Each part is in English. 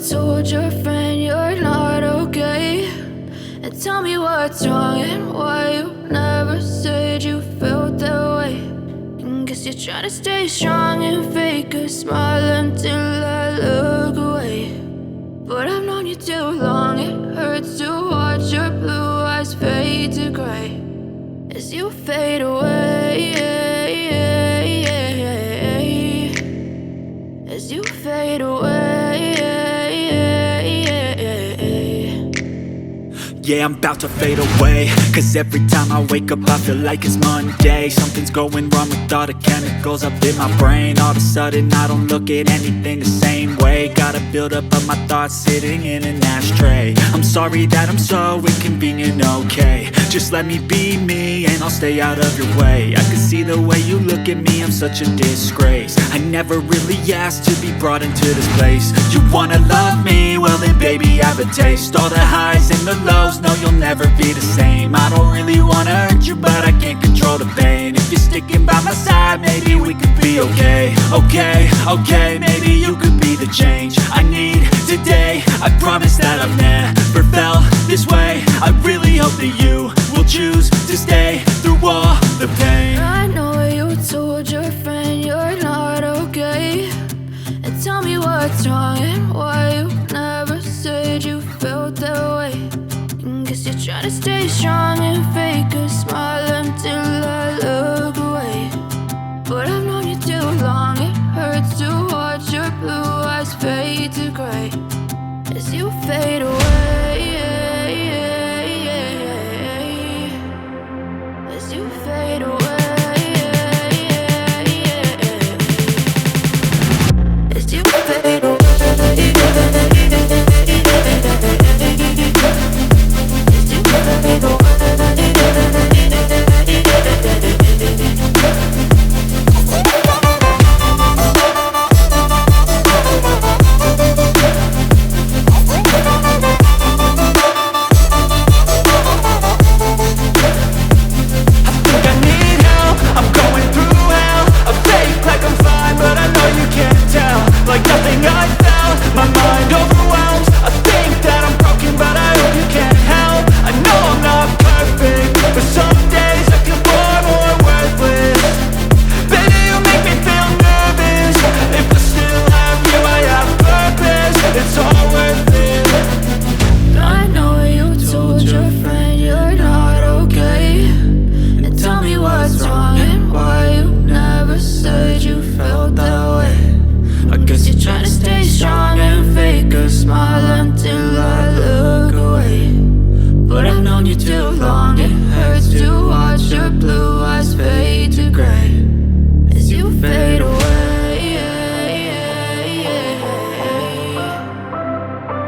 told your friend you're not okay, and tell me what's wrong and why you never said you felt that way. And guess you're trying to stay strong and fake a smile until I look away. But I've known you too long, it hurts to watch your blue eyes fade to gray as you fade away, as you fade away. Yeah, I'm about to fade away, cause every time I wake up I feel like it's Monday. Something's going wrong with all the chemicals up in my brain. All of a sudden I don't look at anything the same way. Gotta build up of my thoughts sitting in an ashtray. I'm sorry that I'm so inconvenient, okay. Just let me be me and I'll stay out of your way. I can see the way you look at me, I'm such a disgrace. I never really asked to be brought into this place. You wanna love me? Well then baby I have a taste. All the highs and the lows, no you'll never be the same. I don't really wanna hurt you but I can't control the pain. If you're sticking by my side maybe we could be okay. Okay, maybe you could be the change I need today. I promise that I've never felt this way. I really hope that you will choose to stay through all the pain. I know you told your friend you're not okay, and tell me what's wrong and why you never said you felt that way. And guess you're trying to stay strong and fake a smile until I look away. But I've known you too long, it hurts to watch your blue eyes fade to gray as you fade away, as you fade away, as you fade away. Like nothing I felt, my mind overwhelmed. I think that I'm broken but I hope you can't help. I know I'm not perfect, but some days I feel far more worthless. Baby, you make me feel nervous. If I still have you, I have purpose. It's all worth it. I know you told your friend you're not okay, and tell me what's wrong and why you never said you felt that way. I guess you're trying to stay strong and fake a smile until I look away. But I've known you too long, it hurts to watch your blue eyes fade to gray as you fade away,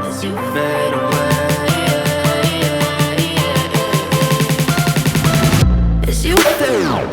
as you fade away, as you fade away.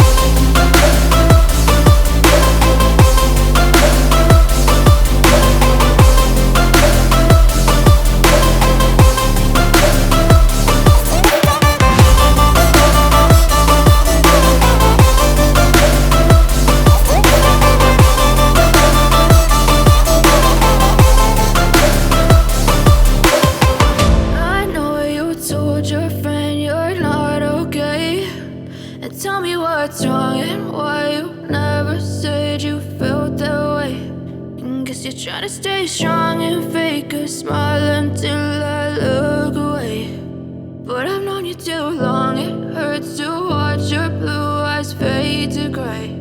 Tell me what's wrong and why you never said you felt that way. And guess you're trying to stay strong and fake a smile until I look away. But I've known you too long, it hurts to watch your blue eyes fade to gray